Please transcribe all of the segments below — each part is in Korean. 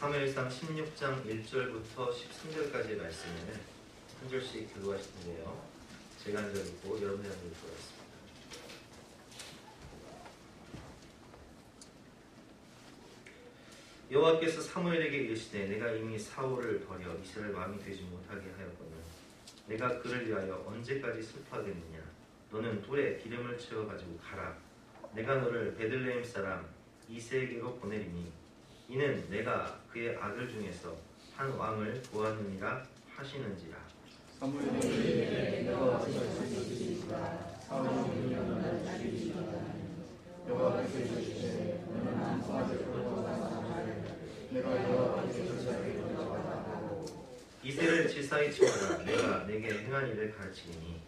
사무엘상 16장 1절부터 13절까지의 말씀을 한 절씩 교도하실 텐데요. 제가 한 절 읽고 여러분이 한 절 읽고 하겠습니다. 여호와께서 사무엘에게 이르시되 내가 이미 사울을 버려 이스라엘 왕이 되지 못하게 하였거늘 내가 그를 위하여 언제까지 슬퍼하겠느냐. 너는 불에 기름을 채워 가지고 가라. 내가 너를 베들레헴 사람 이새에게로 보내리니 이는 내가 그의 아들 중에서 한 왕을 구하느니라 하시는지라. 사무엘이 여호와께서 이르시되 사울이 너를 죽이시리라. 여호와께서 이르시되 너는 한 송아지를 가져다 내가 여호와께서 지사에게 가져가고 이새를 지사에 치워라. 내가 내게 행한 일을 가르치리니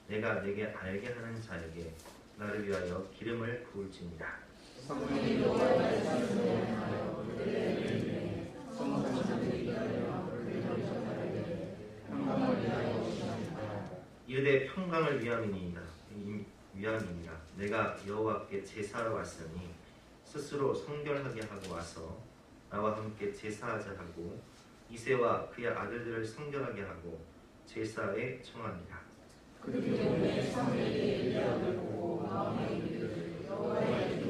내가 내게 알게 하는 자에게 나를 위하여 기름을 부을지니라. 사무엘이 여호와의 말씀을 행하여 베들레헴에 성전을 위하여 베들레헴에 평강을 위하여 오시나이다. 이르되 평강을 위함이니이다. 내가 여호와께 제사하러 왔으니 스스로 성결하게 하고 와서 나와 함께 제사하자 하고 이새와 그의 아들들을 성결하게 하고 제사에 청하니라. 그때 사무엘이 엘리야를 보고 마음에 이르되 여호와의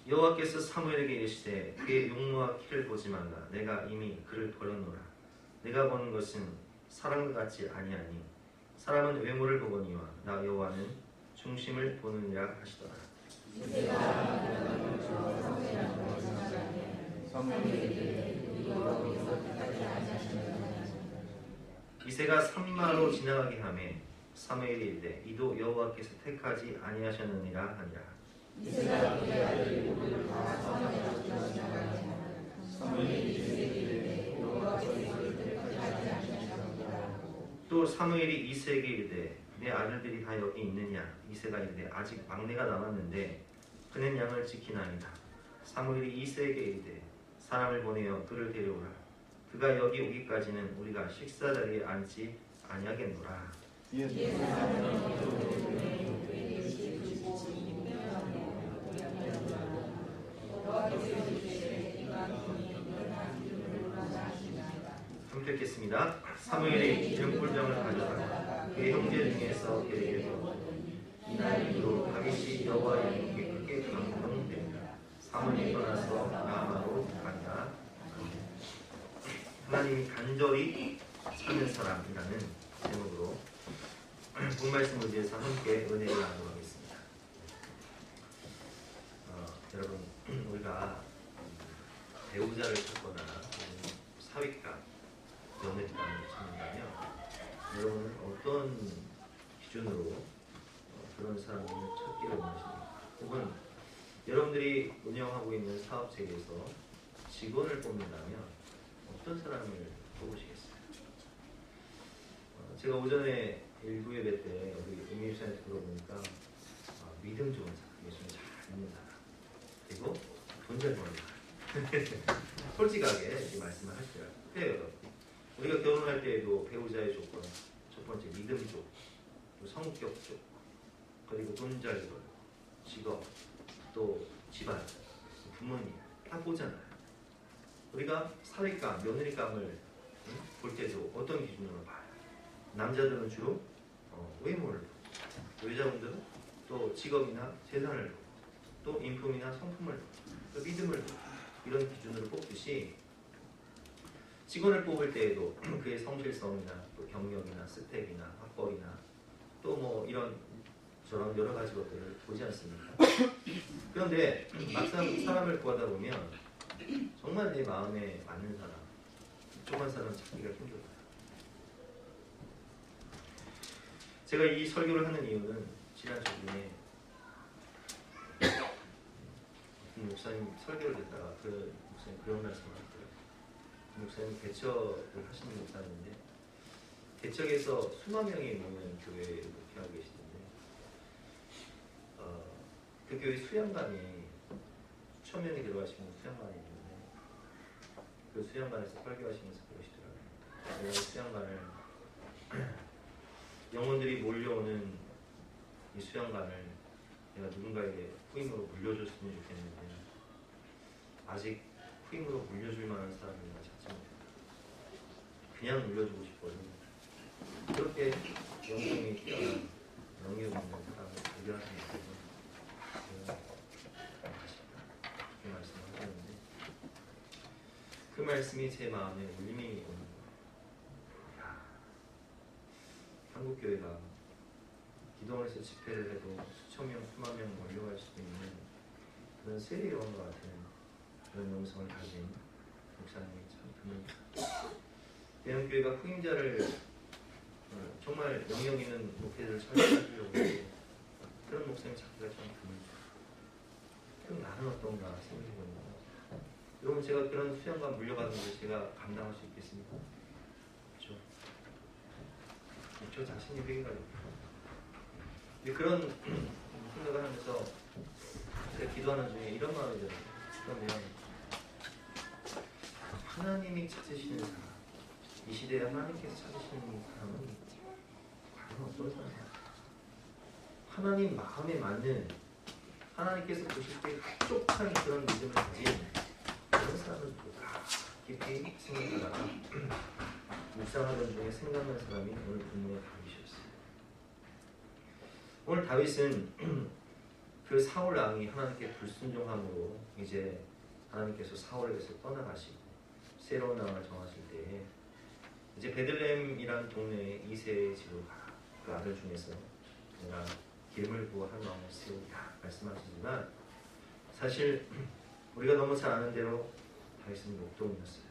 여호와께서 사무엘에게 이르시되 그의 용모와 키를 보지 말라. 내가 이미 그를 버렸노라. 내가 보는 것은 사람과 같지 아니하니 사람은 외모를 보거니와 나 여호와는 중심을 보느니라 하시더라. 이새가 산마로 지나가게 하매 사무엘이 이르되 이도 여호와께서 택하지 아니하셨느니라 하니라. 이새가 그의 아들 모두를 다 사무엘에게로 지나가게 하매 사무엘이 이새에게 이르되 여호와께서 이를 택하지 아니하셨느니라. 또 사무엘이 이새에게 이르되 내 아들들이 다 여기 있느냐. 이새가 이르되 아직 막내가 남았는데 그는 양을 지키나이다. 사무엘이 이새에게 이르되 사람을 보내어 그를 데려오라. 그가 여기 오기까지는 우리가 식사 자리에 앉지 아니하겠노라. 함께 읽겠습니다. 사무엘이 기름불병을 가져다가 그의 형제 중에서 그에게 주었더니 이날 이후로 다윗이 여호와의 눈에 크게 감동되니라. 사무엘이 떠나서 라마로 가니라. 하나님이 간절히 찾는 사람이라는 제목으로 본 말씀을 위해서 함께 은혜를 나누고 하겠습니다. 여러분, 우리가 배우자를 찾거나 사위감, 연애감을 찾는다면 여러분은 어떤 기준으로 그런 사람을 찾기를 원하십니까? 혹은 여러분들이 운영하고 있는 사업 체계에서 직원을 뽑는다면 어떤 사람을 뽑으시겠어요? 제가 오전에 일부 예배 때 우리 음미입사에 들어보니까 믿음 좋은 사람, 예수님 잘 믿는 사람, 그리고 돈 잘 버는 사람 솔직하게 이렇게 말씀을 하시더라고요. 그래요. 우리가 결혼할 때에도 배우자의 조건, 첫 번째 믿음 쪽, 또 성격 쪽, 그리고 돈 잘 벌, 직업, 또 집안, 부모님 다 보잖아요. 우리가 사위감, 며느리감을 볼 때도 어떤 기준으로 봐요? 남자들은 주로 외모를 보고, 여자분들은 또 직업이나 재산을 보고, 또 인품이나 성품을 보고, 또 믿음을 보고, 이런 기준으로 뽑듯이 직원을 뽑을 때에도 그의 성실성이나 또 경력이나 스펙이나 학벌이나 또 뭐 이런 저런 여러 가지 것들을 보지 않습니까? 그런데 막상 사람을 구하다 보면 정말 내 마음에 맞는 사람, 조그만 사람 찾기가 힘들어요. 제가 이 설교를 하는 이유는 지난 주중에 목사님 설교를 듣다가 그 목사님 그런 말씀을 하더라고요. 목사님 개척을 하시는 목사님인데 개척에서 수만 명이 모이는 교회를 하고 계시던데 그 교회 수양관이 수천 명이 들어가시는 수양관이 있는데 그 수양관에서 설교하시면서 그러시더라고요. 내가 수양관을 영혼들이 몰려오는 이 수양관을 내가 누군가에게 후임으로 물려줬으면 좋겠는데 아직 후임으로 물려줄 만한 사람을 찾지 못했다. 그냥 물려주고 싶어요. 그렇게 영성이 뛰어난 영역 있는 사람을 발견하지 못해서 제가 아쉽다 그렇게 말씀을 하셨는데 그 말씀이 제 마음에 울림이 오는 거예요. 한국교회가 기도원에서 집회를 해도 수천 명, 수만 명 몰려갈 수도 있는 그런 세례요한과 같은 그런 영성을 가진 목사님이 참 드뭅니다. 대형교회가 후임자를 정말 영역 있는 목회자를 찾으려고 해도 그런 목사님 찾기가 참 드물죠. 그럼 나는 어떤가 생각해보면 여러분 제가 그런 수양과 물려받은 걸 제가 감당할 수 있겠습니까? 그렇죠? 저 자신이 회개가 됩니다. 그런 생각을 하면서 제가 기도하는 중에 이런 마음이 들어요. 그러면 하나님이 찾으시는 사람, 이 시대에 하나님께서 찾으시는 사람은 과연 어떤 사람이야? 하나님 마음에 맞는 하나님께서 보실 때 흡족한 그런 믿음을 가진 그런 사람은 누가 깊이 생각하다가 묵상하던 중에 생각난 사람이 오늘 본문의 다윗이었어요. 오늘 다윗은 그 사울 왕이 하나님께 불순종함으로 이제 하나님께서 사울에게서 떠나가시고 새로운 왕을 정하실 때에 이제 베들레헴이라는 동네에 이새의 집으로 가라. 그 아들 중에서 내가 기름을 부어 한 왕을 세우리라 말씀하시지만 사실 우리가 너무 잘 아는 대로 다윗은 목동이었어요.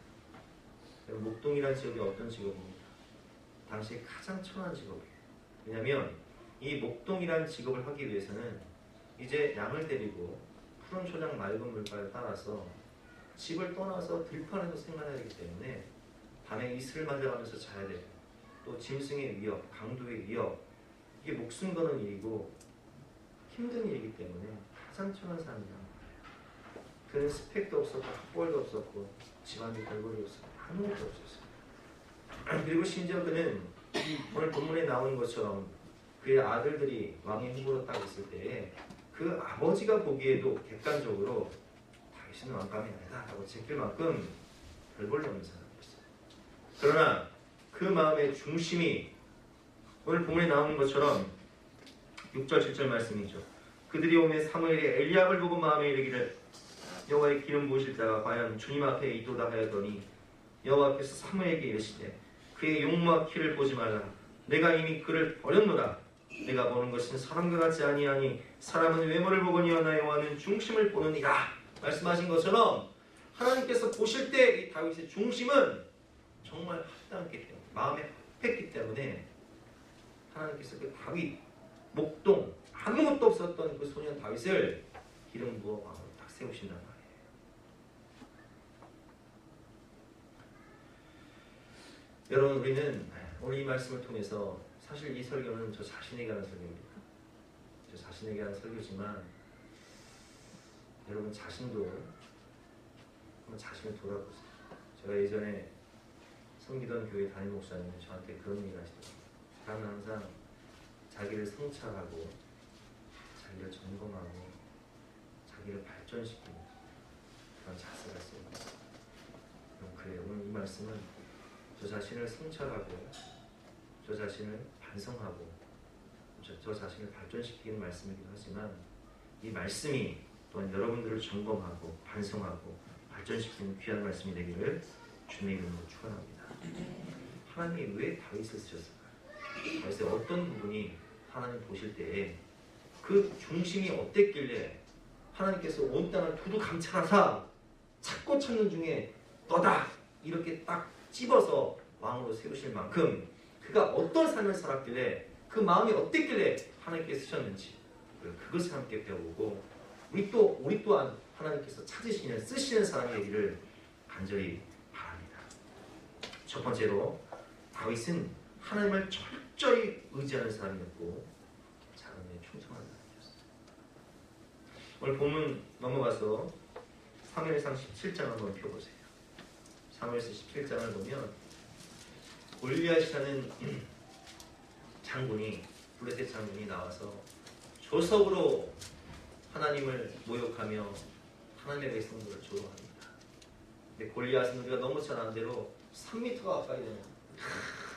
목동이라는 직업이 어떤 직업입니까? 당시 가장 천한 직업이에요. 왜냐하면 이 목동이라는 직업을 하기 위해서는 이제 양을 데리고 푸른 초장 맑은 물가를 따라서 집을 떠나서 들판에서 생활해야 하기 때문에 밤에 이슬을 맞아가면서 자야 돼요. 또 짐승의 위협, 강도의 위협, 이게 목숨 거는 일이고 힘든 일이기 때문에 가장 천한 사람이란 말이에요. 그는 스펙도 없었고 학벌도 없었고 집안에 별볼이 없었고 아무것도 없었어요. 그리고 심지어 그는 오늘 본문에 나오는 것처럼 그의 아들들이 왕의 후보로 딱 있을 때에 그 아버지가 보기에도 객관적으로 다윗은 왕감이 아니다 라고 제낄 만큼 별볼이 없는 사람이었어요. 그러나 그 마음의 중심이 오늘 본문에 나오는 것처럼 6절 7절 말씀이죠. 그들이 오매 사무엘이 엘리압을 보고 마음에 이르기를 여호와의 기름 부으실 자가 과연 주님 앞에 있도다 하였더니 여호와께서 사무엘에게 이르시되 그의 용모와 키를 보지 말라. 내가 이미 그를 버렸노라. 내가 보는 것은 사람과 같지 아니하니 사람은 외모를 보거니와 여호와는 중심을 보느니라. 말씀하신 것처럼 하나님께서 보실 때 이 다윗의 중심은 정말 합당했기 때문에 마음에 합했기 때문에 하나님께서 그 다윗 목동 아무것도 없었던 그 소년 다윗을 기름 부어 왕으로 딱 세우신단 말이에요. 여러분 우리는 오늘 이 말씀을 통해서 사실 이 설교는 저 자신에게 하는 설교입니다. 저 자신에게 하는 설교지만 여러분 자신도 한번 자신을 돌아보세요. 제가 예전에 섬기던 교회 담임 목사님이 저한테 그런 얘기를 하시더라고요. 사람은 항상 자기를 성찰하고 자기를 점검하고 자기를 발전시키는 그런 자세가 있습니다. 그래요. 오늘 이 말씀은 저 자신을 성찰하고 저 자신을 반성하고 저 자신을 발전시키는 말씀이기도 하지만 이 말씀이 또한 여러분들을 점검하고 반성하고 발전시키는 귀한 말씀이 되기를 주님의 이름으로 축원합니다. 하나님이 왜 다윗을 쓰셨을까요? 다윗의 어떤 부분이 하나님 보실 때에 그 중심이 어땠길래 하나님께서 온 땅을 두루 감찰하사 찾고 찾는 중에 너다 이렇게 딱 찝어서 왕으로 세우실 만큼 그가 어떤 삶을 살았길래 그 마음이 어땠길래 하나님께 쓰셨는지 그것을 함께 배워보고 우리 또한 하나님께서 찾으시는 쓰시는 사람이 되기를 간절히 바랍니다. 첫 번째로 다윗은 하나님을 철저히 의지하는 사람이었고 자언에 충성하는 사람이었어요. 오늘 본문 넘어가서 사무엘상 17장 한번 펴보세요. 사무엘상 17장을 보면 골리앗이라는 장군이 블레셋 장군이 나와서 조석으로 하나님을 모욕하며 하나님의 백성들을 조롱합니다. 근데 골리앗은 우리가 너무 잘 아는 대로 3m가 가까이 되는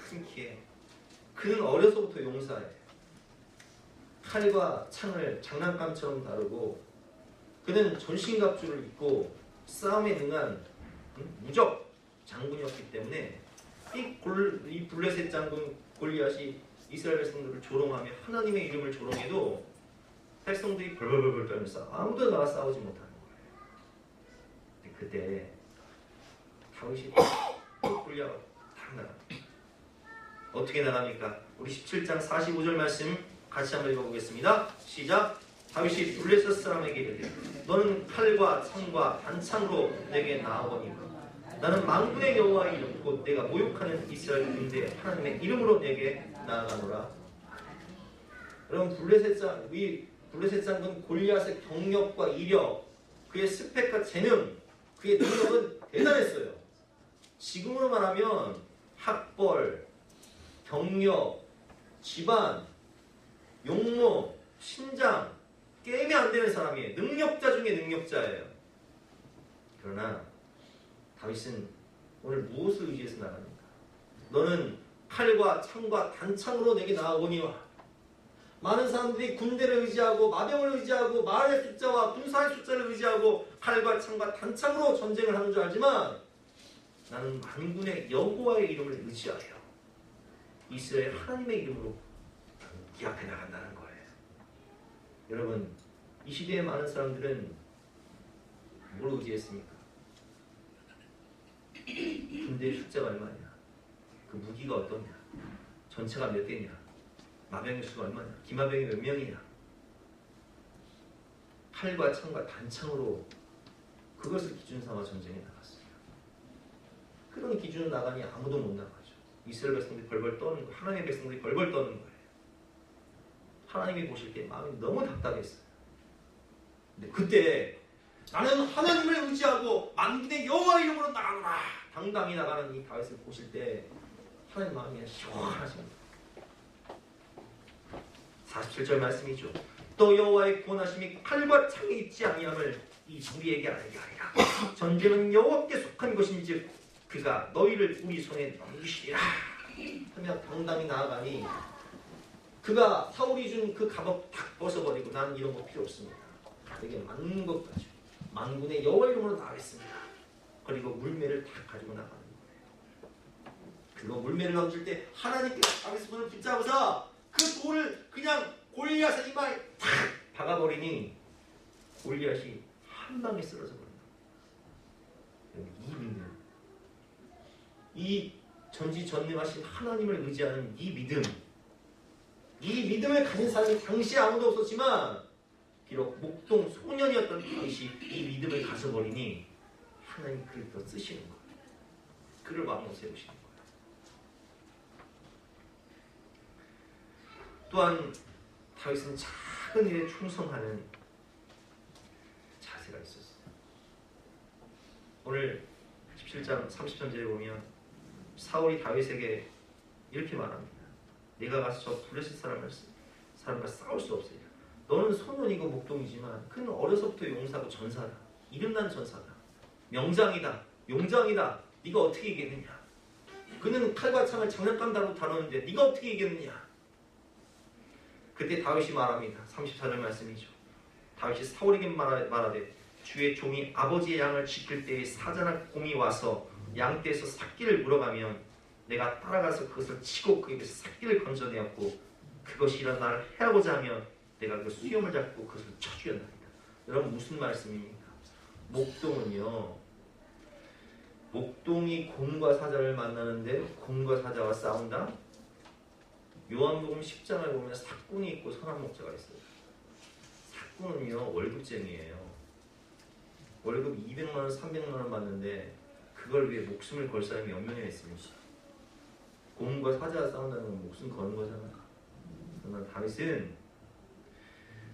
큰 키에 그는 어려서부터 용사예요. 칼과 창을 장난감처럼 다루고 그는 전신갑주를 입고 싸움에 능한 무적 장군이었기 때문에 이 블레셋 장군 골리앗이 이스라엘 백성들을 조롱하며 하나님의 이름을 조롱해도 백성들이 벌벌벌 떨면서 아무도 나와 싸우지 못하는 거예요. 근데 그때 다윗이 골리앗을 탁 나갑니다. 어떻게 나갑니까? 우리 17장 45절 말씀 같이 한번 읽어보겠습니다. 시작. 다윗이 블레셋 사람에게 이르되 너는 칼과 창과 단창으로 내게 나아오니까 나는 만군의 여호와의 이름 곧 내가 모욕하는 이스라엘 군대의 하나님의 이름으로 내게 나아가노라. 여러분 블레셋 장군 골리앗의 경력과 이력, 그의 스펙과 재능, 그의 능력은 대단했어요. 지금으로 말하면 학벌, 경력, 집안, 용모, 신장 게임이 안 되는 사람이에요. 능력자 중에 능력자예요. 그러나 다윗은 오늘 무엇을 의지해서 나갑니까? 너는 칼과 창과 단창으로 내게 나아오니와. 많은 사람들이 군대를 의지하고 마병을 의지하고 마을의 숫자와 군사의 숫자를 의지하고 칼과 창과 단창으로 전쟁을 하는 줄 알지만 나는 만군의 여호와의 이름을 의지하여 이스라엘 하나님의 이름으로 기합해 나간다는 거예요. 여러분, 이 시대의 많은 사람들은 뭘 의지했습니까? 군대의 숫자가 얼마냐? 그 무기가 어떠냐? 전차가 몇 대냐? 마병의 수가 얼마냐? 기마병이 몇 명이냐? 칼과 창과 단창으로 그것을 기준 삼아 전쟁에 나갔습니다. 그런 기준으로 나가니 아무도 못 나가죠. 이스라엘 백성들이 벌벌 떠는 거예요. 하나님의 백성들이 벌벌 떠는 거예요. 하나님이 보실 때 마음이 너무 답답했어요. 근데 그때 나는 하나님을 의지하고 만군의 여호와의 이름으로 나가노라 당당히 나가는 이 다윗을 보실 때 하나님 마음이 그냥 시원하십니다. 47절 말씀이죠. 또 여호와의 구원하심이 칼과 창에 있지 아니함을 이 우리에게 알게 하리라. 전쟁은 여호와께 속한 것인지 그가 너희를 우리 손에 넘기시리라 하며 당당히 나아가니 그가 사울이 준 그 갑옷 탁 벗어버리고 나는 이런 거 필요 없습니다. 내게 맞는 것까지 만군의 여호와 이름으로 나가겠습니다. 그리고 물매를 탁 가지고 나가는 거예요. 그리고 물매를 얹을 때 하나님께서 다윗의 손을 붙잡아서 그 돌을 그냥 골리앗의 이마에 탁 박아버리니 골리앗이 한 방에 쓰러져 버린다. 이 믿음, 이 전지전능하신 하나님을 의지하는 이 믿음을 가진 사람이 당시에 아무도 없었지만 비록 목동 소년이었던 다윗이 이 믿음을 가져버리니 하나님 그를 더 쓰시는 거예요. 그를 왕으로 세우시는 거예요. 또한 다윗은 작은 일에 충성하는 자세가 있었어요. 오늘 17장 30절에 보면 사울이 다윗에게 이렇게 말합니다. 네가 가서 저 블레셋 사람과 싸울 수 없으리라. 너는 소년이고 목동이지만 그는 어려서부터 용사고 전사다. 이름난 전사다. 명장이다. 용장이다. 네가 어떻게 이기겠느냐. 그는 칼과 창을 장난감 다루는데 네가 어떻게 이기겠느냐. 그때 다윗이 말합니다. 34절 말씀이죠. 다윗이 사울에게 말하되 주의 종이 아버지의 양을 지킬 때에 사자나 곰이 와서 양떼에서 삭기를 물어가면 내가 따라가서 그것을 치고 그 입에서 삭기를 건져내었고 그것이 이런 나를 해하고자 하면 내가 그 수염을 잡고 그것을 쳐주었나이다. 여러분 무슨 말씀입니까? 목동이 곰과 사자를 만나는데 곰과 사자와 싸운다? 요한복음 10장을 보면 삭군이 있고 선한 목자가 있어요. 삭군은요 월급쟁이에요. 월급 200만원 300만원 받는데 그걸 위해 목숨을 걸 사람이 몇 명이나 있습니까? 곰과 사자가 싸운다는 건 목숨 거는 거잖아. 그러나 다윗은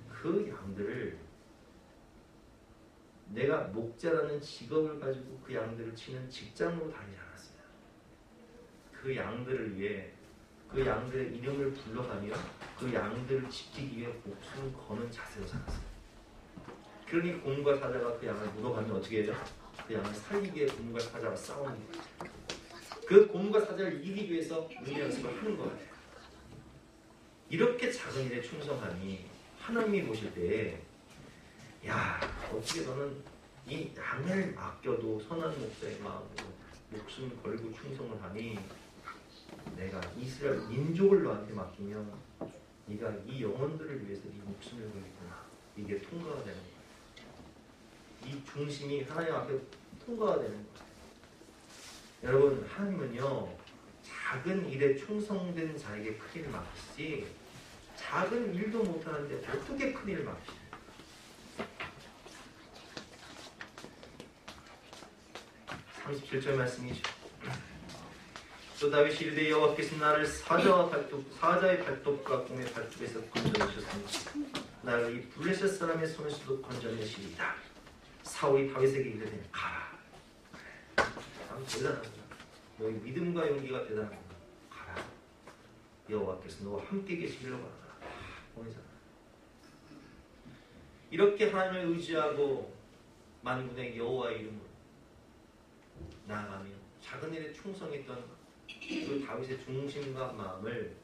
그 양들을 내가 목자라는 직업을 가지고 그 양들을 치는 직장으로 다니지 않았어요. 그 양들을 위해 그 양들의 이름을 불러가며 그 양들을 지키기 위해 목숨을 거는 자세로 살았어요. 그러니 곰과 사자가 그 양을 물어가면 어떻게 해요? 그 양을 살리기 위해 곰과 사자가 싸우는 거예요. 그 곰과 사자를 이기기 위해서 은혜 연습을 하는 거예요. 이렇게 작은 일에 충성하니 하나님이 보실 때 야, 어떻게 너는 이 양을 아껴도 선한 목자의 마음으로 목숨 걸고 충성을 하니 내가 이스라엘 민족을 너한테 맡기면 네가 이 영혼들을 위해서 네 목숨을 걸겠구나. 이게 통과가 되는 거야. 이 중심이 하나님 앞에 통과가 되는 거야. 여러분, 하나님은요 작은 일에 충성된 자에게 큰 일을 맡기지 작은 일도 못하는데 어떻게 큰 일을 맡기시나요? 37절 말씀이죠. 또 다윗이 이르되 여호와께서 나를 사자의 발톱과 곰의 발톱에서 건져내셨으니 나를 이 블레셋 사람의 손에서도 건져내시리이다. 사울이 다윗에게 이르되 가라. 참 대단한 거야. 너희 믿음과 용기가 대단한 거야. 가라. 여호와께서 너와 함께 계시기를 바라라. 보이잖아. 이렇게 하나님을 의지하고 만군의 여호와의 이름으로 나아가며 작은 일에 충성했던 그 다윗의 중심과 마음을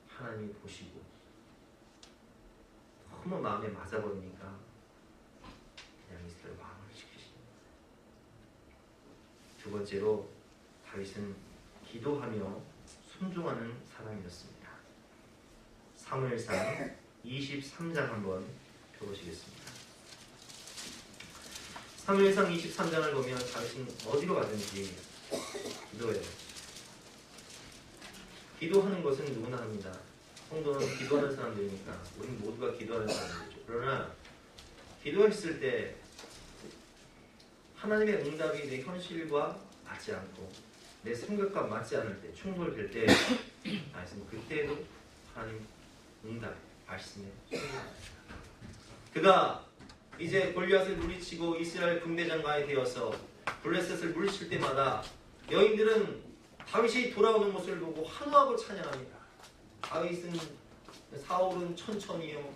하나님이 보시고 너무 마음에 맞아버리니까 그냥 이스라엘 왕을 시키십니다. 두 번째로 다윗은 기도하며 순종하는 사람이었습니다. 사무엘상 23장 한번 펴보시겠습니다. 사무엘상 23장을 보면 다윗은 어디로 가든지 기도해요. 기도하는 것은 누구나 합니다. 성도는 기도하는 사람들이니까 우리는 모두가 기도하는 사람들이죠. 그러나 기도했을 때 하나님의 응답이 내 현실과 맞지 않고 내 생각과 맞지 않을 때 충돌될 때 다윗은 그때도 하나님 응답, 말씀에 순종합니다. 그가 이제 골리앗을 물리치고 이스라엘 군대장관이 되어서 블레셋을 물리칠 때마다 여인들은 다윗이 돌아오는 모습을 보고 환호하고 찬양합니다. 사울은 천천히요,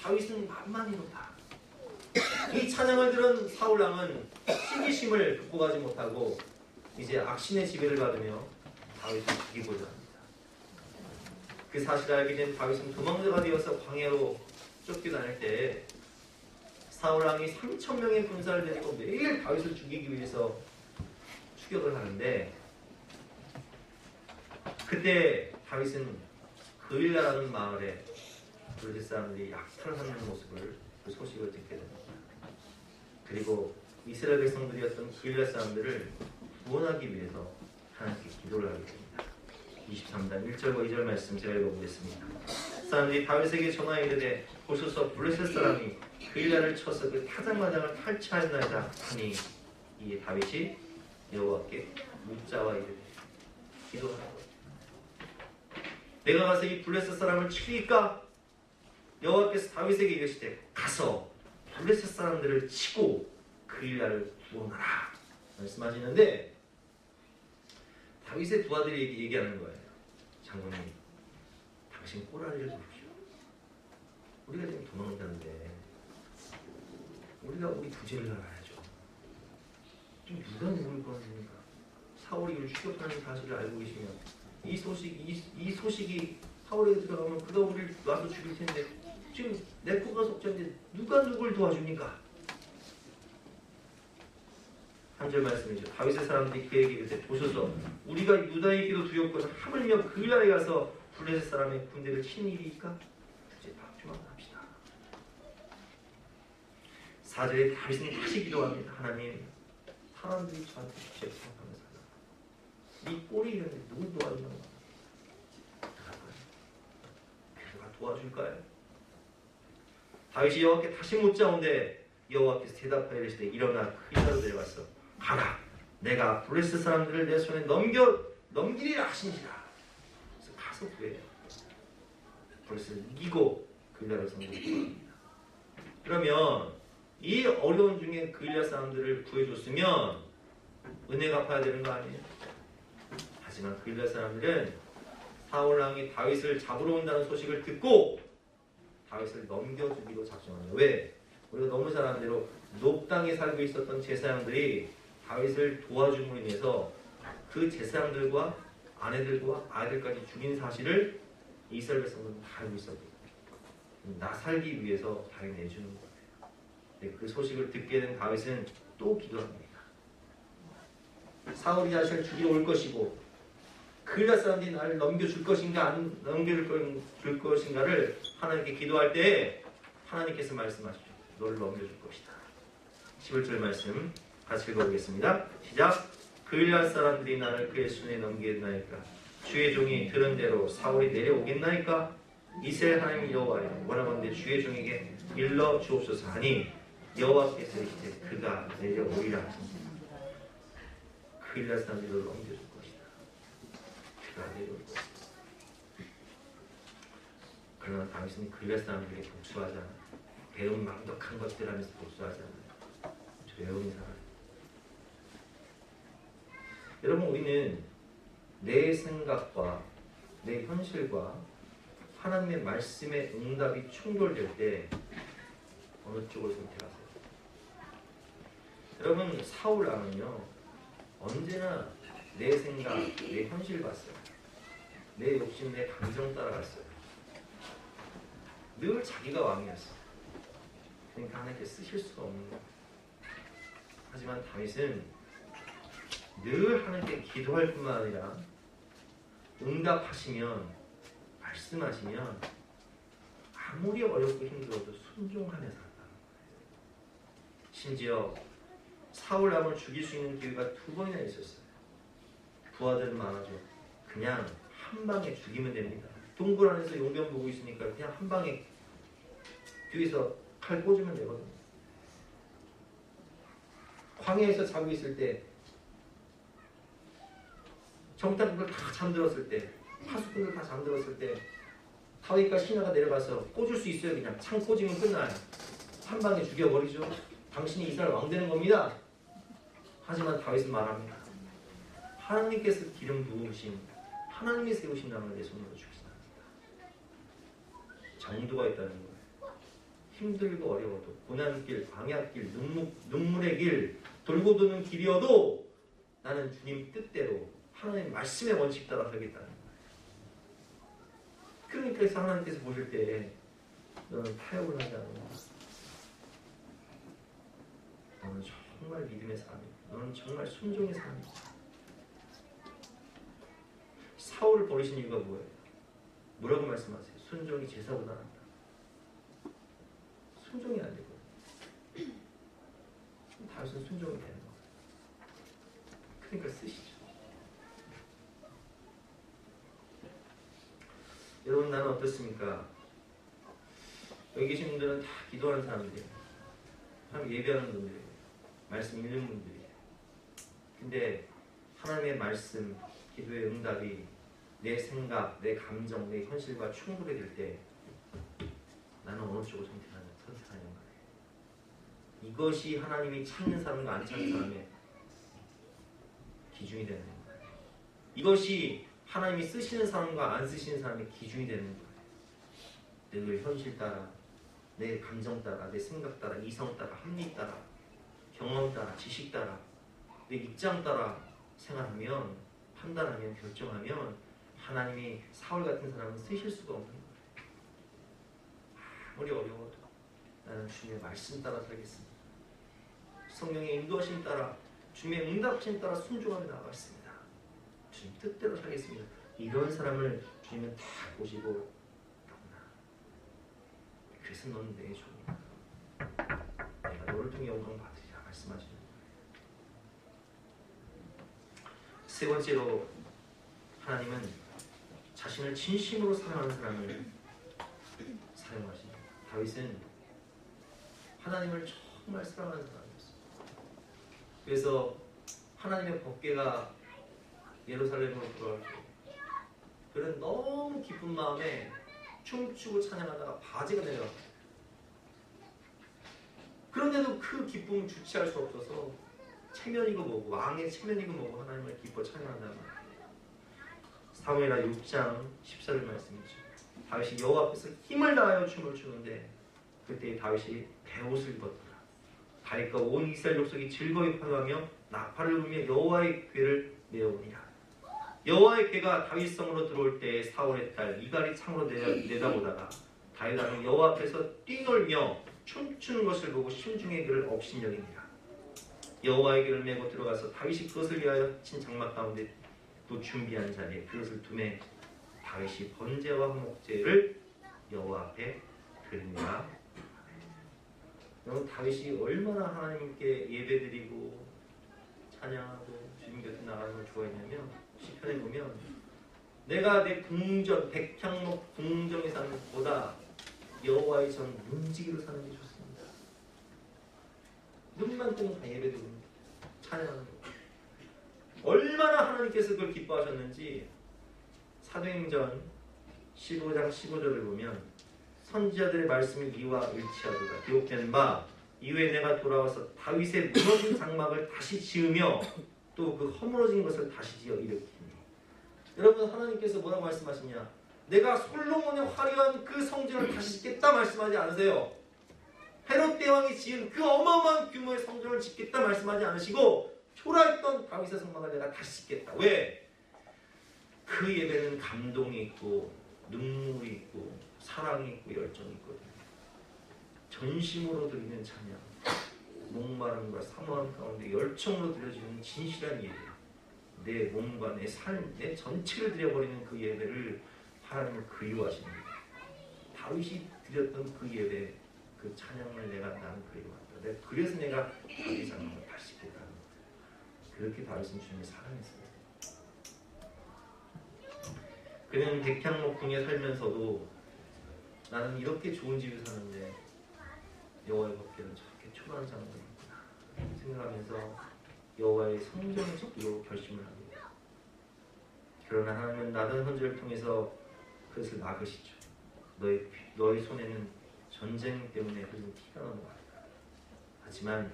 다윗은 만만히로다. 이 찬양을 들은 사울 왕은 시기심을 극복하지 못하고 이제 악신의 지배를 받으며 다윗을 죽이고자 합니다. 그 사실을 알게 된 다윗은 도망자가 되어서 광야로 쫓겨다닐 때 사울 왕이 3,000명의 군사를 데리고 매일 다윗을 죽이기 위해서 추격을 하는데 그때 다윗은 그일라라는 마을에 블레셋 사람들이 약탈하는 모습을 그 소식을 듣게 됩니다. 그리고 이스라엘 백성들이었던 그일라 사람들을 구원하기 위해서 하나님께 기도를 하게 됩니다. 23장 1절과 2절 말씀 제가 읽어보겠습니다. 사람들이 다윗에게 전하여 이르되 보소서 블레셋 사람이 그일라를 쳐서 그 타작마당을 탈취하였나이다 하니 이에 다윗이 여호와께 묻자와 이르되 기도하라. 내가 가서 이 블레셋 사람을 치리까? 여호와께서 다윗에게 이르시되 가서 블레셋 사람들을 치고 그일라를 구원하라 말씀하시는데 다윗의 두 아들이 얘기하는 거예요. 장군님, 당신 꼬라리를 보십시오. 우리가 지금 도망가는데 우리가 우리 부지를 알아야죠. 지금 누가 누굴 거니까 사울이 우리를 추격하는 사실을 알고 계시면 이 소식이 사울에게 들어가면 그가 우리를 와서 죽일 텐데 지금 내 코가 속죄인데 누가 누굴 도와줍니까? 3절 말씀이죠. 다윗의 사람들이 그에게 이르되 보소서 우리가 유다에게도 두렵거든 하물며 그일라에 가서 블레셋 사람의 군대를 치는 일이니까 이제 박주만 합시다. 4절에 다윗은 다시 기도합니다. 하나님, 사람들이 저한테 죄송하면서 이 꼴이 이런데 누굴 도와주는 거야? 내가 도와줄까요? 다윗이 여호와께 다시 묻자온데 여호와께서 대답하여 이르시되 일어나 그일라로 내려갔어. 가라. 내가 블레셋 사람들을 내 손에 넘기리라 하시니라. 그래서 가서 구해요. 블레셋을 이기고 그일라를 성공합니다. 그러면 이 어려운 중에 그일라 사람들을 구해줬으면 은혜가 갚아야 되는 거 아니에요? 하지만 그일라 사람들은 사울 왕이 다윗을 잡으러 온다는 소식을 듣고 다윗을 넘겨주기로 작정합니다. 왜? 우리가 너무 잘 아는 대로 높 땅에 살고 있었던 제사장들이 다윗을 도와줌으로 인해서 그 제사장들과 아내들과 아이들까지 죽인 사실을 이스라엘 백성들은 다 알고 있었거든요. 나 살기 위해서 다윗 내주는 거예요. 그 소식을 듣게 된 다윗은 또 기도합니다. 사울이 자신을 죽이러 올 것이고 그리라 사람들이 나를 넘겨줄 것인가 안 넘겨줄 것인가를 하나님께 기도할 때 하나님께서 말씀하시죠. 너를 넘겨줄 것이다. 11절 말씀 같이 읽어보겠습니다. 시작. 그리라 사람들이 나를 그의 손에 넘기겠나이까? 주의 종이 들은 대로 사울이 내려오겠나이까? 이스라엘 하나님 여호와여, 원하건대 주의 종에게 일러 주옵소서 하니 여호와께서 이르시되 그가 내려오리라. 그리라 사람들이 너를 넘겨줄 것이다. 그가 내려올 것이다. 그러나 당신은 그리라 사람들에게 복수하지 않아. 배운 망덕한 것들 하면서 복수하지 않아. 조용히 살아. 여러분, 우리는 내 생각과 내 현실과 하나님의 말씀의 응답이 충돌될 때 어느 쪽을 선택하세요? 여러분, 사울 왕은요 언제나 내 생각, 내 현실 봤어요. 내 욕심, 내 감정 따라갔어요. 늘 자기가 왕이었어요. 그러니까 하나님께 쓰실 수가 없는 거예요. 하지만 다윗은 늘 하나님께 기도할 뿐만 아니라 응답하시면, 말씀하시면 아무리 어렵고 힘들어도 순종하며 살았다는 거예요. 심지어 사울 왕을 죽일 수 있는 기회가 2번이나 있었어요. 부하들은 많아져. 그냥 한 방에 죽이면 됩니다. 동굴 안에서 용변 보고 있으니까 그냥 한 방에 뒤에서 칼 꽂으면 되거든요. 광야에서 자고 있을 때, 정탐꾼들 다 잠들었을 때, 파수꾼들 다 잠들었을 때 다윗과 시나가 내려가서 꽂을 수 있어요. 그냥 창 꽂으면 끝나요. 한 방에 죽여버리죠. 당신이 이스라엘 왕 되는 겁니다. 하지만 다윗은 말합니다. 하나님께서 기름 부으신, 하나님이 세우신 나무를 내 손으로 죽이지 않습니다. 정도가 있다는 거예요. 힘들고 어려워도, 고난길, 광야길, 눈물의 길, 돌고 도는 길이어도 나는 주님 뜻대로 하나님의 말씀의 원칙 따라 살겠다는 거예요. 그러니까 그래서 하나님께서 보실 때 너는 타협을 하지 않는다. 너는 정말 믿음의 사람이다. 너는 정말 순종의 사람이다. 사울을 버리신 이유가 뭐예요? 뭐라고 말씀하세요? 순종이 제사보다 낫다. 순종이 안 되거든요. 다윗은 순종이 되는 거예요. 그러니까 쓰시죠. 여러분, 나는 어떻습니까? 여기 계신 분들은 다 기도하는 사람들이에요. 하나님 예배하는 분들이에요. 말씀 읽는 분들이에요. 근데 하나님의 말씀, 기도의 응답이 내 생각, 내 감정, 내 현실과 충돌이 될 때 나는 어느 쪽을 선택하냐는 거예요. 이것이 하나님이 찾는 사람과 안 찾는 사람의 기준이 되는 거예요. 이것이 하나님이 쓰시는 사람과 안 쓰시는 사람의 기준이 되는 거예요. 늘 현실 따라, 내 감정 따라, 내 생각 따라, 이성 따라, 합리 따라, 경험 따라, 지식 따라, 내 입장 따라 생활하면, 판단하면, 결정하면 하나님이 사울 같은 사람은 쓰실 수가 없는 거예요. 아무리 어려워도 나는 주님의 말씀 따라 살겠습니다. 성령의 인도하심 따라, 주님의 응답하심 따라 순종하며 나아가겠습니다. 주님 뜻대로 살겠습니다. 이런 사람을 주님은 다 보시고, 너구나. 그래서 너는 내 종이다. 내가 너를 통해 영광 받으리라 말씀하시는 거예요. 세 번째로 하나님은 자신을 진심으로 사랑하는 사람을 사용하십니다. 다윗은 하나님을 정말 사랑하는 사람이었어요. 그래서 하나님의 법궤가 예루살렘으로 돌아올 때 그는 너무 기쁜 마음에 춤추고 찬양하다가 바지가 내려갔어요. 그런데도 그 기쁨을 주체할 수 없어서 체면이고 뭐고, 왕의 체면이고 뭐고 하나님을 기뻐 찬양한다는 말이에요. 사무엘하 6장 14절 말씀이죠. 다윗이 여호와 앞에서 힘을 다하여 춤을 추는데 그때 다윗이 베옷을 입었더라. 다윗과 온 이스라엘 족속이 즐거이 환호하며 나팔을 불며 여호와의 궤를 메어오니라. 여호와의 궤가 다윗 성으로 들어올 때 사울의 딸 미갈이 창으로 내다보다가 다윗 왕은 여호와 앞에서 뛰놀며 춤추는 것을 보고 심중의 그를 업신여기니라. 여호와의 궤를 메고 들어가서 다윗이 그것을 위하여 친 장막 가운데 또 준비한 자리에 그것을 두매 다윗이 번제와 화목제를 여호와 앞에 드립니다. 여러분, 다윗이 얼마나 하나님께 예배드리고 찬양하고 주님 곁에 나가는 걸 좋아했냐면 시편에 보면 내가 내 궁전 백향목 궁정에 사는 것보다 여호와의 전 문지기로 사는 게 좋습니다. 눈만 뜨면 다 예배드리고 찬양하는 거. 얼마나 하나님께서 그걸 기뻐하셨는지 사도행전 15장 15절을 보면 선지자들의 말씀이 이와 일치하도다. 기록된 바 이후에 내가 돌아와서 다윗의 무너진 장막을 다시 지으며 또 그 허물어진 것을 다시 지어 일으키니. 여러분, 하나님께서 뭐라고 말씀하시냐? 내가 솔로몬의 화려한 그 성전을 다시 짓겠다 말씀하지 않으세요. 헤롯 대왕이 지은 그 어마어마한 규모의 성전을 짓겠다 말씀하지 않으시고 초라했던 다윗의 성막을 내가 다시 짓겠다. 왜? 그 예배는 감동이 있고 눈물이 있고 사랑이 있고 열정이 있거든요. 전심으로 드리는 찬양, 목마름과 사모함 가운데 열정으로 드려지는 진실한 예배, 내 몸과 내 삶, 내 전체를 드려버리는 그 예배를 하나님은 그리워하십니다. 다윗이 드렸던 그 예배, 그 찬양을 나는 그리워한다. 그래서 내가 다윗 장막을 다시 짓겠다는 거예요. 그렇게 다윗은 주님을 사랑했어요. 그는 백향목궁에 살면서도 나는 이렇게 좋은 집에 사는데 여호와의 법궤는 저렇게 초라한 장막이 있구나 생각하면서 여호와의 성전을 짓기로 결심을 합니다. 그러나 하나님은 나단 헌제를 통해서 그것을 막으시죠. 너희 손에는 전쟁 때문에 흘린 피가 넘어간다. 하지만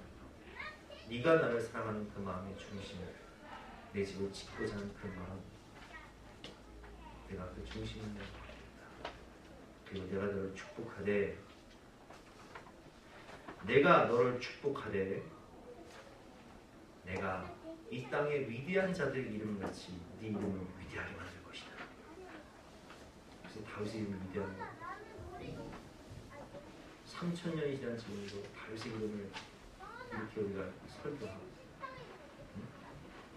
네가 나를 사랑하는 그 마음의 중심을 내 집을 짓고자 하는 그 마음, 내가 그 중심을 내가 그리고 내가 너를 축복하되 내가 너를 축복하되 내가 이 땅의 위대한 자들 이름같이 네 이름을 위대하게 만들 것이다. 그래서 다윗의 이름을 위대한 거예요. 3000년이 지난 지금도 다윗의 이름을 이렇게 우리가 설교하고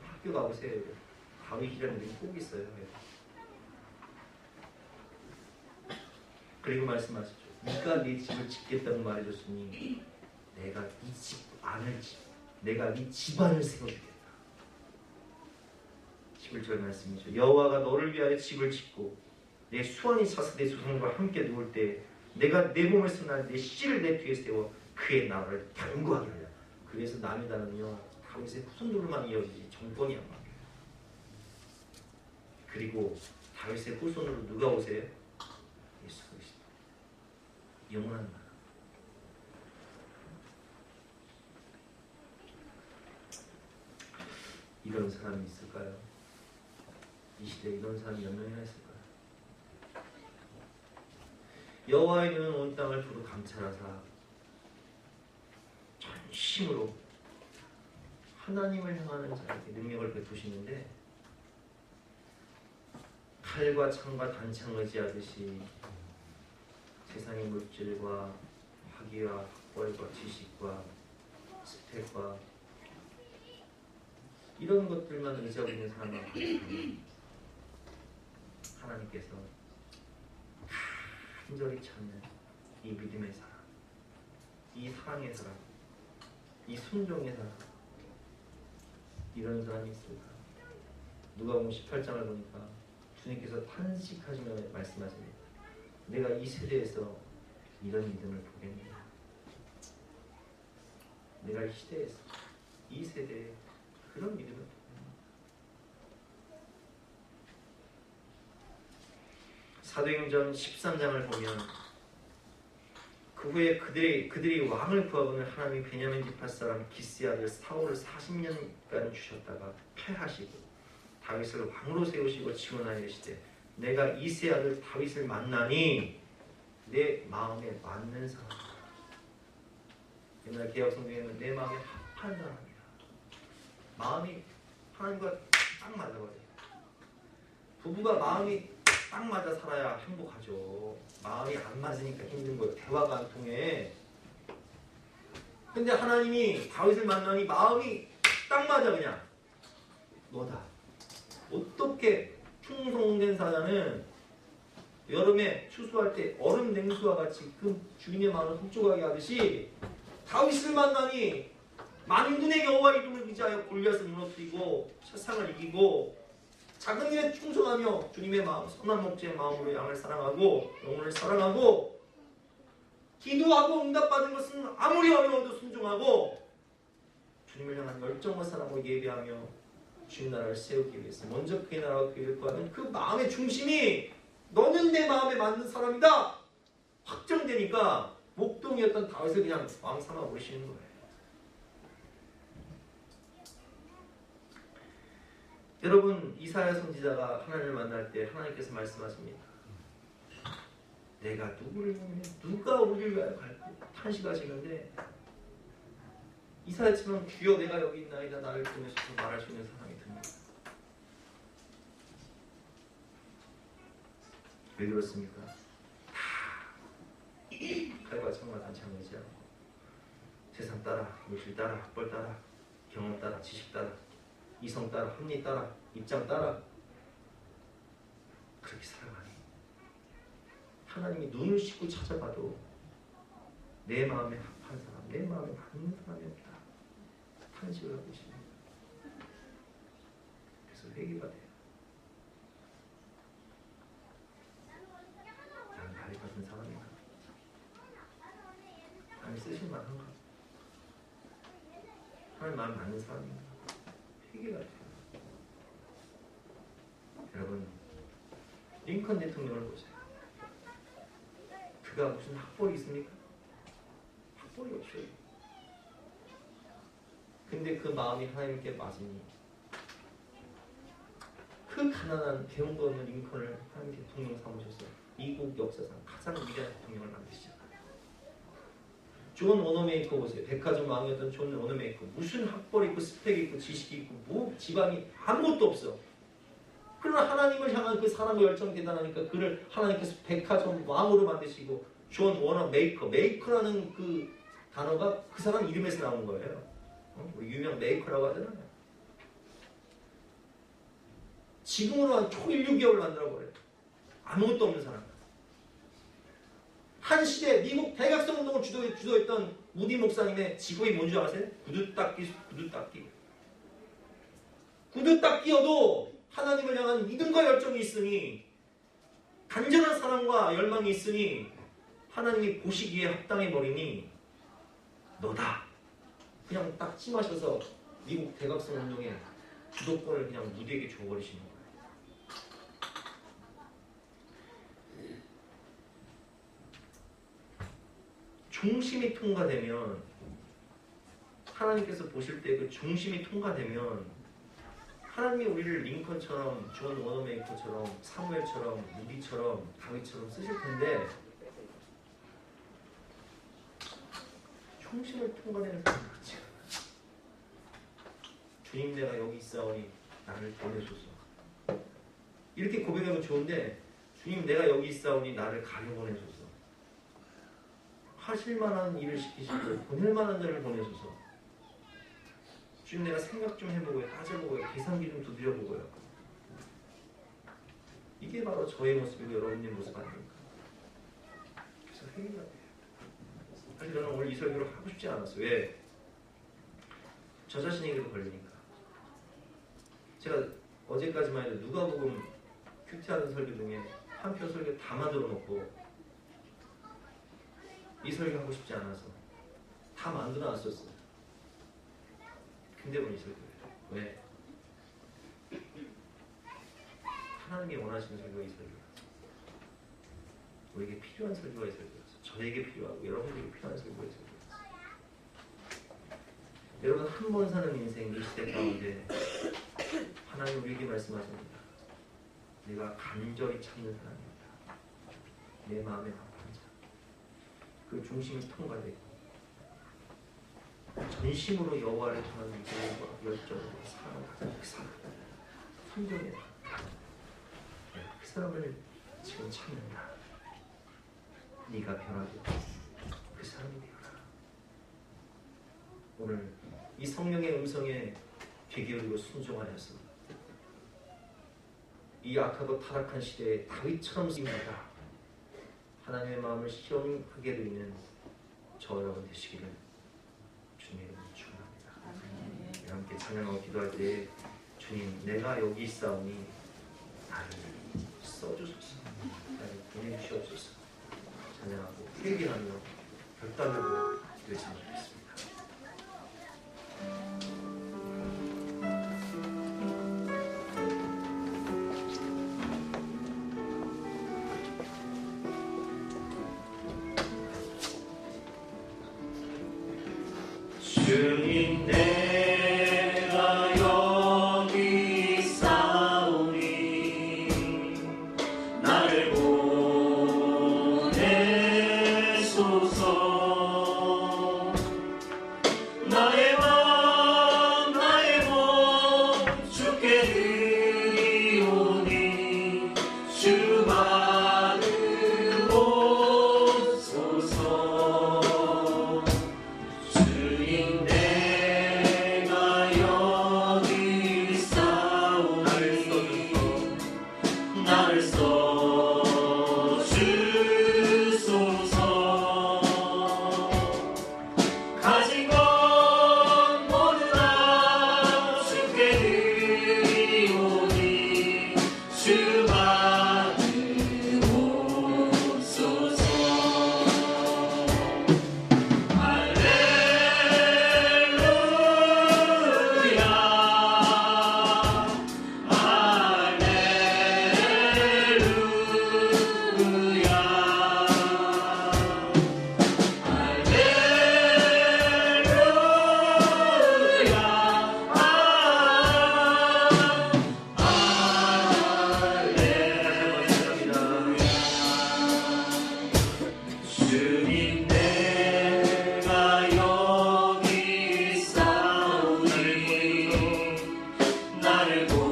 학교 가보세요. 다윗이라는 이름이 꼭 있어요. 그리고 말씀하시죠. 네가 네 집을 짓겠다고 말해줬으니 내가 네 집 안을 내가 네 집안을 세워주겠다. 11절 말씀이죠. 여호와가 너를 위하여 집을 짓고 내 수완이 차서 내 조상과 함께 누울 때 내가 내 몸을 쓰나 내 씨를 내 뒤에 세워 그의 나라를 견고하게 하리라. 그래서 남의 나라는요 다윗의 후손으로만 이어지지 정권이 안 바뀌어요. 그리고 다윗의 후손으로 누가 오세요? 예수 그리스도. 영원한 나라. 이런 사람이 있을까요? 이 시대에 이런 사람이 몇 명이나 있을까요? 여호와의 눈은 온 땅을 두루 감찰하사 전심으로 하나님을 향하는 자에게 능력을 베푸시는데 칼과 창과 단창을 의지하듯이 세상의 물질과 학위와 학벌과 지식과 스펙과 이런 것들만 의지하고 있는 사람만 하나님께서 간절히 찾는 이 믿음의 사람, 이 사랑의 사람, 이 순종의 사람, 이런 사람이 있을까? 누가복음 18장을 보니까 주님께서 탄식하시며 말씀하십니다. 내가 이 세대에서 이런 믿음을 보겠느냐? 내가 이 시대에서 이 세대에 그런 믿음을 보겠느냐? 사도행전 13장을 보면 그 후에 그들이 왕을 구하고는 하나님이 베냐민 지파 사람 기스의 아들 사울을 40년간 주셨다가 패하시고 다윗을 왕으로 세우시고 증언하시되 내가 이새의 아들 다윗을 만나니 내 마음에 맞는 사람 옛날 개혁 성경에는 내 마음에 합한 사람이다. 마음이 하나님과 딱 맞아버려요. 부부가 마음이 딱 맞아 살아야 행복하죠. 마음이 안 맞으니까 힘든 거예요. 대화가 안 통해. 근데 하나님이 다윗을 만나니 마음이 딱 맞아. 그냥 너다. 어떻게 충성된 사자는 여름에 추수할 때 얼음 냉수와 같이 그 주인의 마음을 흡족하게 하듯이 다윗을 만나니 만군의 여호와 이름을 의지하여 골리앗을 무너뜨리고 세상을 이기고 작은 일에 충성하며 주님의 마음, 선한 목재의 마음으로 양을 사랑하고 영혼을 사랑하고 기도하고 응답받은 것은 아무리 어려워도 순종하고 주님을 향한 열정과 사랑으로 예배하며 주님 나라를 세우기 위해서 먼저 그의 나라와 그의 일을 구하는 그 마음의 중심이 너는 내 마음에 맞는 사람이다 확정되니까 목동이었던 다윗을 그냥 왕 삼아 버리시는 거예요. 여러분, 이사야 선지자가 하나님을 만날 때 하나님께서 말씀하십니다. 내가 누구를 향해 누가 우리를 위하여 갈까 탄식하시는데 이사야처럼 주여 내가 여기 있나이다 나를 보내셔서 말할 수 있는 사람이 듭니다. 왜 그렇습니까? 다 칼과 창과 단창을 의지하고 세상 따라, 물질 따라, 학벌 따라, 경험 따라, 지식 따라, 이성 따라, 합리 따라, 입장 따라 그렇게 살아가니 하나님이 눈을 씻고 찾아봐도 내 마음에 합한 사람, 내 마음에 맞는 사람이 없다 탄식을 하고 있습니다. 그래서 회개가 돼요. 나는 나를 받은 사람인가? 하나님 쓰실 만한가? 하나님 마음 맞는 사람인가? 회개가 돼요. 여러분, 링컨 대통령을 보세요. 그가 무슨 학벌이 있습니까? 학벌이 없어요. 근데 그 마음이 하나님께 맞으니 그 가난한 배움도 없는 링컨을 하나님 대통령 삼으셔서 미국 역사상 가장 위대한 대통령을 만드시잖아요. 존 워너메이커 보세요. 백화점 왕이었던 존 워너메이커. 무슨 학벌이 있고 스펙이 있고 지식이 있고 뭐 지방이 아무것도 없어. 그러나 하나님을 향한 그 사랑과 열정이 대단하니까 그를 하나님께서 백화점 왕으로 만드시고 존 워너메이커. 메이커라는 그 단어가 그 사람 이름에서 나온 거예요. 우리 유명 메이커라고 하잖아요. 지금으로 한 초인류 기업을 만들어버려요. 아무것도 없는 사람. 한 시대 미국 대각성 운동을 주도했던 무디 목사님의 직업이 뭔지 아세요? 구두 닦기. 구두 닦기여도 하나님을 향한 믿음과 열정이 있으니 간절한 사랑과 열망이 있으니 하나님이 보시기에 합당해버리니 너다. 그냥 딱 찜하셔서 미국 대각성 운동의 주도권을 그냥 무디에게 줘버리시는 거예요. 중심이 통과되면 하나님께서 보실 때 그 중심이 통과되면 하나님이 우리를 링컨처럼 존 워너메이커처럼 사무엘처럼 무디처럼 다윗처럼 쓰실 텐데 중심을 통과되는 사람이 많지 않아요. 주님 내가 여기 있사오니 나를 보내소서. 이렇게 고백하면 좋은데 주님 내가 여기 있사오니 나를 가려보내소서. 하실 만한 일을 시키시고 보낼 만한 일을 보내소서. 주님 내가 생각 좀 해보고요. 따져보고요. 계산기 좀 두드려보고요. 이게 바로 저의 모습이고 여러분의 모습 아닙니까? 그래서 회개가 돼요. 사실 저는 오늘 이 설교를 하고 싶지 않았어요. 왜? 저 자신에게도 걸리니까. 제가 어제까지만 해도 누가복음 큐티하는 설교 중에 한 편 설교 다 만들어 놓고 이 설교 하고 싶지 않아서 다 만들어 놨었어요. 근데 이 설교예요. 왜? 하나님이 원하시는 설교가 이 설교예요. 우리에게 필요한 설교가 이 설교였어요. 저에게 필요하고 여러분에게 필요한 설교가 이 설교였어요. 여러분 한 번 사는 인생 이 시대 가운데 하나님 우리에게 말씀하십니다. 내가 간절히 찾는 사람이다. 내 마음에 합한 자. 그 중심이 통과되고 전심으로 여호와를 향하는 믿음과 열정과 사랑을 그 사람 성경에 그 사람을 지금 찾는다. 네가 변하고 그 사람이 되어라. 오늘 이 성령의 음성에 귀 기울이고 순종하여서 이 악하고 타락한 시대에 다윗처럼 쓰임받아 하나님의 마음을 시험하게 되는 저 여러분 되시기를 주님의 이름으로 축원합니다. 함께 찬양하고 기도할 때 주님 내가 여기 있사오니 나를 써주소서, 나를 보내주시옵소서 찬양하고 회개하며 결단하고 외치면 좋겠습니다. 주님 내가 여기 있사오니 나를 보내소서. 나의 맘 나의 몸 주께 드리오니 주 받으옵소서. 주님 내가 여기 있사오니 나를 써주소서. 가진 것 모두 다 주께 드리오니 주 받으옵소서. 할렐루야 주님 내가 여기 있사오니 나를 보내소서.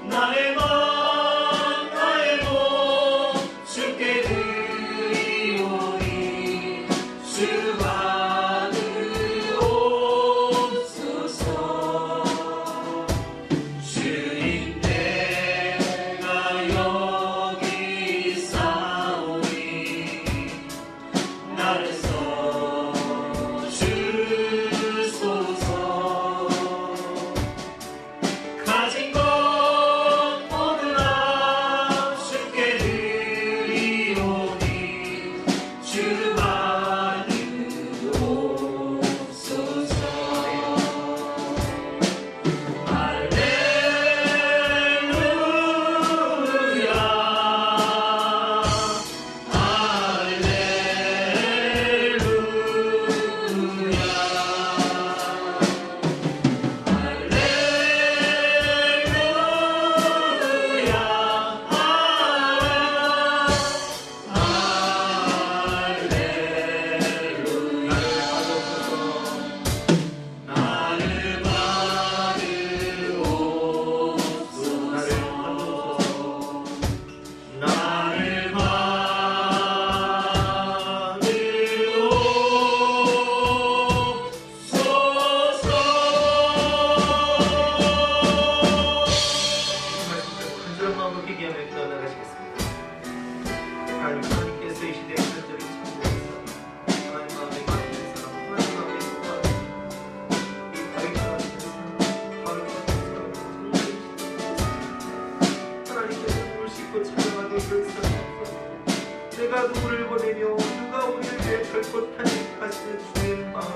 나의 맘 나의 몸 주께 드리오니 주 받으옵소서. 주님 내가 여기 있사오니 나를 써주소서. 가진 것 모두 다 주께 드리오니 주 받으옵소서. 할렐루야 나를 받으옵소서. 나를 받으옵소서. 간절한 마음으로 회개하며 떠나가시겠습니다. 하나님께서 이 시대에 간절히 찾으셔서 하나님 마음에 맞는 사람, 하나님 마음에 속한 이 다윗 같은 사람, 바울 같은 사람, 하나님께서 눈을 씻고 찬양하는 그 사람, 내가 누구를 보내며 누가 우리를 위해 별것 하니 하시는 주의 마음,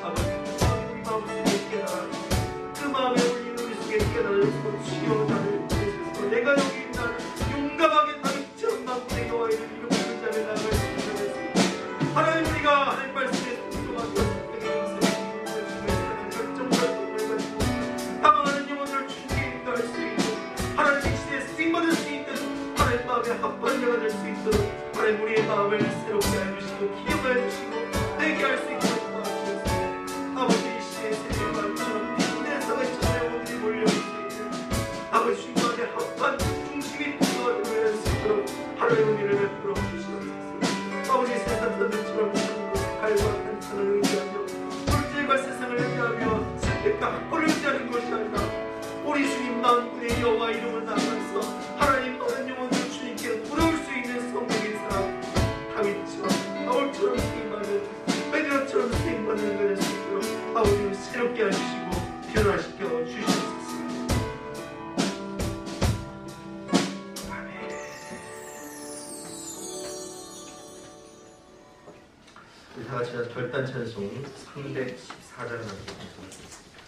아버지 그 마음 우리 마음속에 깨달아 그 마음에 울리는 우리 속에 깨달아서 주여 나를 보내소서. 내가 여기 있나 용감하게 다윗처럼 남문의 여호와의 이름을 부르는 자를 나갈 수 있는 하나님 우리가 하나님 말씀에 순종하고 성령의 결정과 꿈을 가지고 당황하는 영혼을 주님께 인도할 수 있도록 하나님의 시대에 쓰임받을 수 있도록 하나님 마음에 합한 자가 될 수 있도록 하루의 의미를 베풀어 주시옵소서. 아버지 세상 사람들처럼 칼과 한탄을 의지하며 물질과 세상을 의지하며 선택과 학벌을 의지하는 것이 아니라 우리 주님 만군의 여호와 이름을 나가서 하나님 받은 영혼을 주님께 돌아올 수 있는 성령의 사람 다윗처럼 바울처럼 쓰임받는 베드로처럼 쓰임받는 그의 성도로 아버지를 새롭게 하시고 변화시켜 주시옵소서. 아멘. 우리 다 같이 결단 찬송 314장을 함께 찬송하겠습니다.